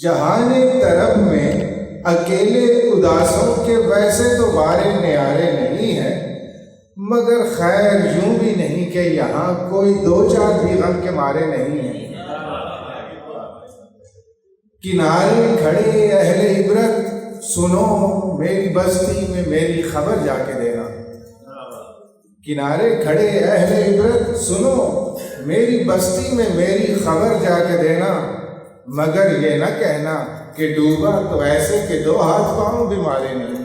जहाने तरफ में अकेले उदासों के वैसे तो वारे न्यारे नहीं है, मगर खैर यूं भी नहीं कि यहाँ कोई दो चार भी गम के मारे नहीं है। किनारे खड़े अहले इबरत सुनो मेरी बस्ती में मेरी खबर जाके देना। किनारे खड़े अहले इबरत सुनो मेरी बस्ती में मेरी खबर जाके देना, मगर ये न कहना कि डूबा तो ऐसे कि दो हाथ पांव भी मारे नहीं।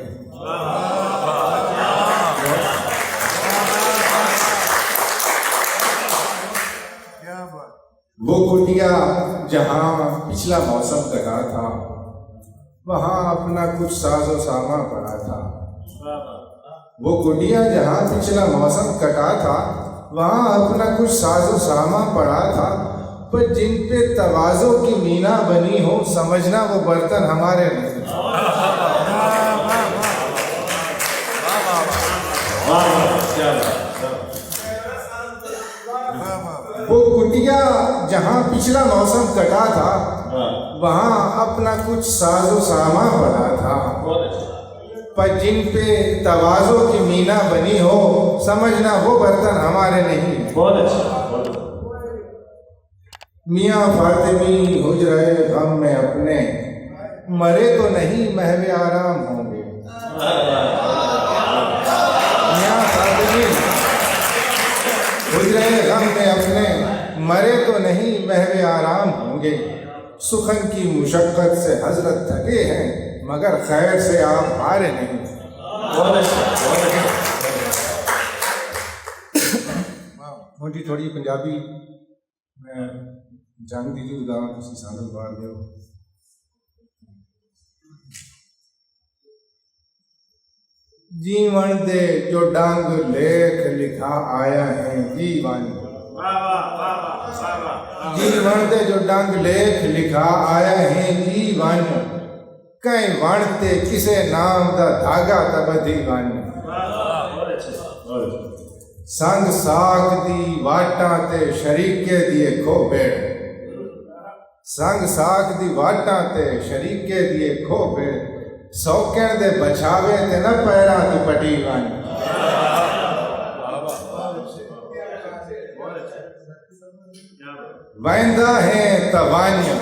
वो कुटिया जहां पिछला मौसम कटा था, वहां अपना कुछ साजो सामा पड़ा था। वो कुटिया जहां पिछला मौसम कटा था, वहां अपना कुछ साजो सामा पड़ा था। पर जिन पे तवाज़ो की मीना बनी हो, समझना वो बर्तन हमारे नहीं। वो कुटिया जहां पिछला मौसम कटा था, वहां अपना कुछ साजो सामा पड़ा था। पर जिन पे तवाज़ो की मीना बनी हो, समझना वो बर्तन हमारे नहीं। बहुत अच्छा। मियाँ फातिमी हुजरे गम में अपने, मरे तो नहीं महवे आराम होंगे। मियाँ फातिमी हुजरे गम में अपने, मरे तो नहीं महवे आराम होंगे। सुखन की मुशक्कत से हजरत थके हैं, मगर खैर से आप हारे नहीं। मोटी थोड़ी पंजाबी मैं जानती जी उदाहरण तुसी सादत बार दो। जीवन दे जो डांग लेख लिखा आया है जीवन, जीवन दे जो डांग लेख लिखा आया है जीवन, कई वणते किसे नाम दा धागा तब दीवान। संग साख दी वाटा ते शरीके दिए खो बेड़, संग साख दी वाटा ते शरीके दिए खो बेड़। सौकण दे बचावे ते न पैरा दी पटी वन। वैंदा है तवान्य,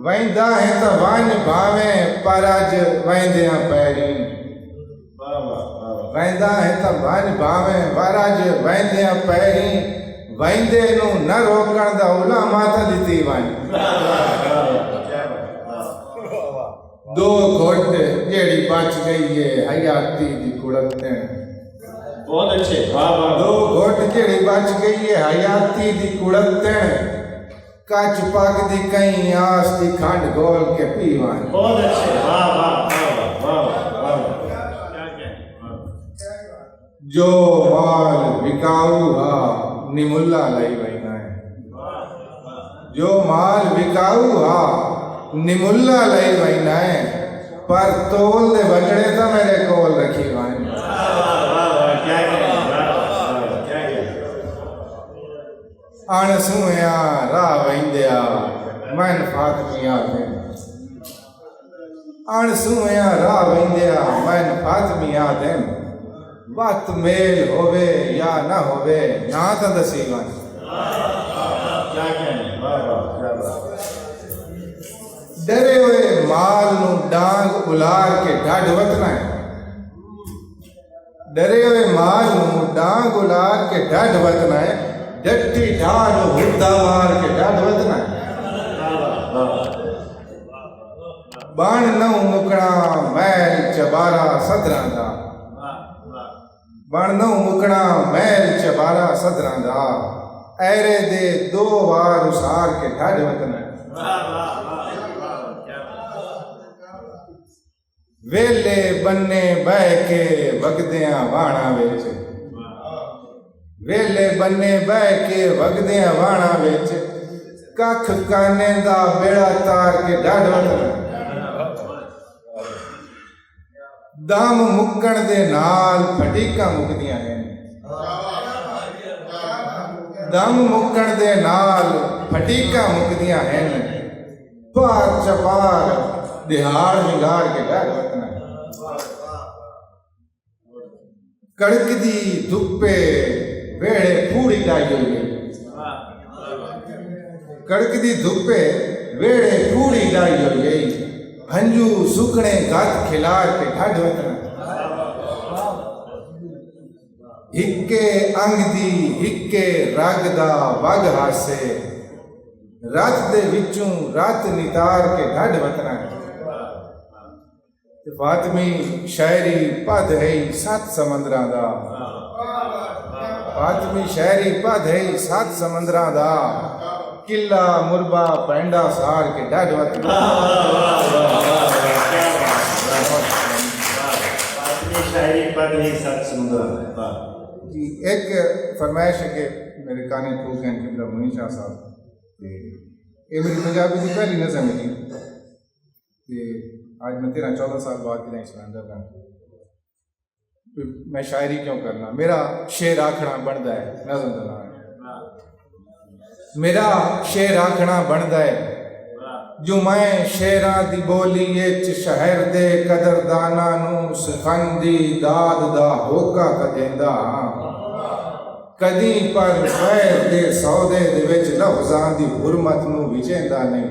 वैंदा है तवान्य भावे परज वैंदिया पैरी। वैंदा है तवान्य भावे परज वैंदिया पैरी, वैंदे नू न रोकण दा उला माथा दिती वन। दो घुट जेड़ी बच गई है हयाती दी कुड़ते। बहुत अच्छे, वाह वाह। दो घुट जेड़ी बच गई है हयाती दी कुड़ते, कच पग दी कहीं आस दी खंड घोल के पीवान। बहुत अच्छे, वाह वाह वाह वाह। जो माल बिकाऊ हा निमुल्ला लई वैना है, जो माल बिकाऊ हा निमुल्ला लई वैना है, पर तोल दे बजड़े तो मेरे कोल रखी वान। अणसुया राह वैंदिया मन फातमिया थे, अणसुया राह वैंदिया मन फातमिया थे। वक्त मेल होवे या ना होवे ना तो दसी वन। डरे हुए माल नू डांग उलार के ढाड वतना है, डरे हुए माल नू डांग उलार के ढाड वतना है। डट्टी ढाल हुद्दा मार के ढाड वतना है। बाण नौ मुकड़ा मैल चबारा सदरां दा, बाण नौ मुकड़ा मैल चबारा सदरां दा। ऐरे दे दो वार उसार के ढाड वतना है। वेले बन्ने बह के वगदियां वाणा विच, वेले बन्ने बह के वगदियां वाणा विच। कख काने दा बेड़ा तार के ढाड वतना। दम मुक्कण दे नाल फटीका मुकदियां हैं, दम मुक्कण दे नाल फटीका मुकदियां हैं। पार चपार दिहाड़ मिगाड़ के डर वतना कड़कदी धुप्पे वेड़े पूरी लाई हुई है कड़कदी धुप्पे वेड़े पूरी लाई हुई है हंजू सुकने गात खिलार के ढाड वतना हिक्के अंगदी हिक्के रागदा वग हासे रात दे विचों रात नितार के ढाड वतना फातमी शायरी पद है सात समंदरां दा फातमी शायरी पद है सात समंदरां दा किला मुरबा पैंडा सार के ढाड वतना फातमी शायरी पद है सात समंदरां जी। एक फरमाइश है कि मेरे काने ठोक हैं किबला मुनीर शाह साहब ये मेरी पंजाबी की पहली नज़म है कि आज मैं 13-14 साल बाद की सिलेंडर का मैं शायरी क्यों करना मेरा शेर आखना बनता है नज़म का नाम मेरा शेर आखना बनता है जो मैं शेरां दी बोली शहर दे कदरदाना नू सुखंदी दाद दा होका कदेंदा कदी पर खैर दे सौदे दे विच लफ्ज़ां दी हुरमत नू विचेंदा नहीं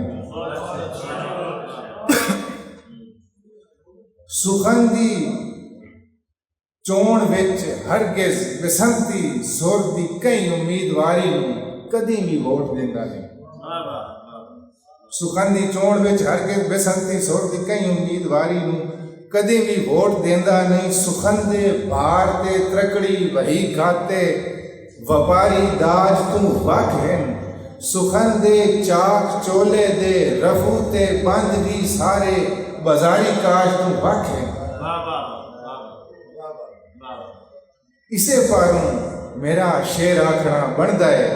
सुखंदी चोण विच हरगिज़ बसंती सुर दी कई उम्मीदवारी नू कदी भी वोट देंदा नहीं सुखंदी चोण विच हरगिज़ बसंती सुर दी कई उम्मीदवारी नू कदी भी वोट देंदा नहीं सुखंदे भार ते त्रकड़ी वही खाते वपारी दाज तू वख हैं सुखंदे चाक चोले दे रफू ते बंद भी सारे बाजारी काज तू वख हैं इसे पारूं मेरा शेर आखना बनदा है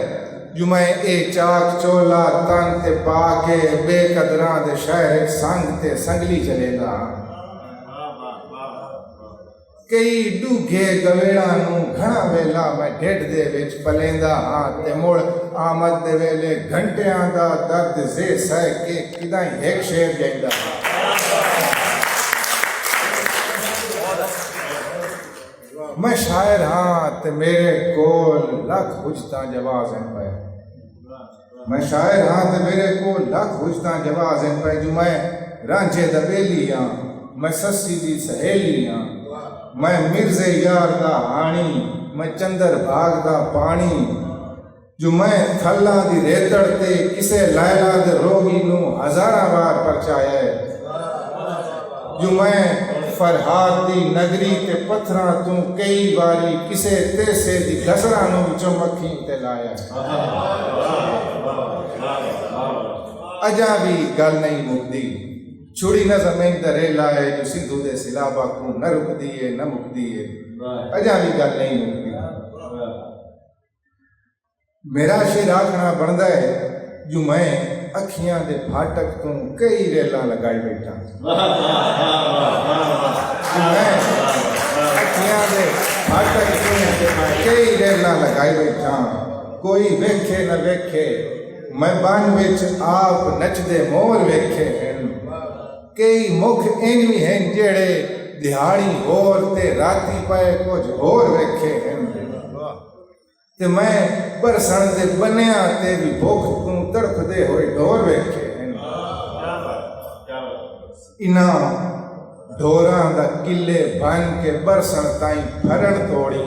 जो मैं ए चाक चोला तन ते पा के बेकदरां दे शहर संग ते संगली चलेगा कई डूघे गवेड़ा नू घना वेला मैं ढिड दे विच पलेंदा हां ते मुड़ आमद दे वेले घंटियां दा दर्द से सह के किदां एक शेर जांदा मैं शायर हां ते मेरे कोल लख हुजतां जवाज़ हैं पे मैं शायर हां ते मेरे कोल लख हुजतां जवाज़ हैं पे जो मैं रांझे दा बेली हां मैं सस्सी दी सहेली हां मैं मिर्जे यार दा हाणी मैं चंदर भाग दा पानी जो मैं थल्ला दी रेतड़ ते किसे लैला दे रोगी नू हजारां बार परचाया है जो मैं फरहाद दी नगरी ते पत्थरां तू कई बारी किसे तेसे दी घसरां नू विचों मक्खी ते लाया अजा भी गल नहीं मुकदी छुड़ी न जमीन दरेला है जो सिद्धू दे सिलाबा को न रुकदी है न मुकदी है अजा भी गल नहीं मुकदी मेरा शेर आखना बनदा है जो मैं अखियां दे फाटक तू कई रेला लगाई बैठा मैं अखियां दे फाटक तू कई रेला लगाई बैठा कोई वेखे न वेखे मैं बन विच आप नचदे मोर वेखे कई मुख इनवी हैं जेड़े दिहाड़ी होर ते राती पाए कुछ होर वेखे हैं ते मैं बरसण दे बनिया ते भी भुख तू तड़फदे होए ढोर वेखे हैं इना ढोरां दा किले बन के बरसण ताई फरण तोड़ी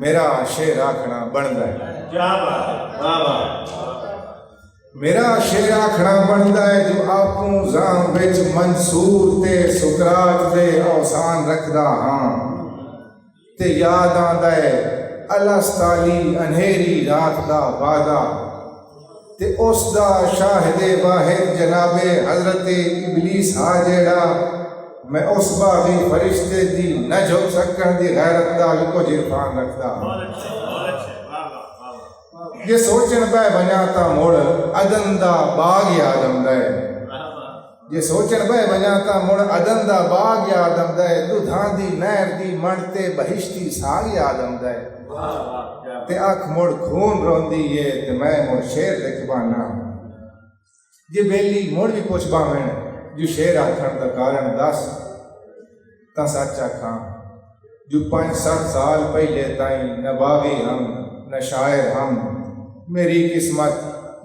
मेरा शेर आखना बनदा है मेरा शेर आखना बनदा है जो आपूं जां विच मंसूर ते सुकरात दे औसान रखदा हां ते याद आंदा है अलस्ताली अनहेरी रात दा वादा ते उस दा शाहिदे वाहिद जनाबे हजरत इबलीस हा जेड़ा मैं उस बागी फरिश्ते दी न झुक सकण दी गैरत दा कुछ इरफान रखदा ये सोचन पै बना ता मुड़ अदन दा बाग याद आंदा है ये सोचन पै बना ता मुड़ अदन दा बाग याद आंदा है दुधां दी नहर दी मण ते बहिश्ती साग याद आंदा है ते अख मुड़ खून रोंदी है ते मैं मुड़ शेर लिख पाना जे बेली मुड़ भी पुछ बावें जो शेर आखण का कारण दस ता सच आखां जो 5-7 साल पहले ताई न बावी हम न शायर हम मेरी किस्मत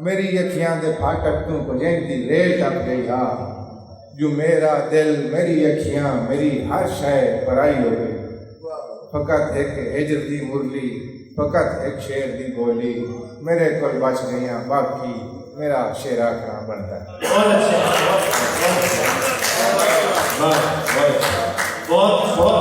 मेरी अखियां दे फाटक तू गुजरती रेल टप गई हा जो मेरा दिल मेरी अखियां मेरी हर शय पराई हो गई फकत एक हिजर दी मुरली फकत एक शेर दी बोली मेरे को बच गई बाकी मेरा शेर आखना बनता है। बहुत अच्छा, बहुत अच्छा, बहुत बहुत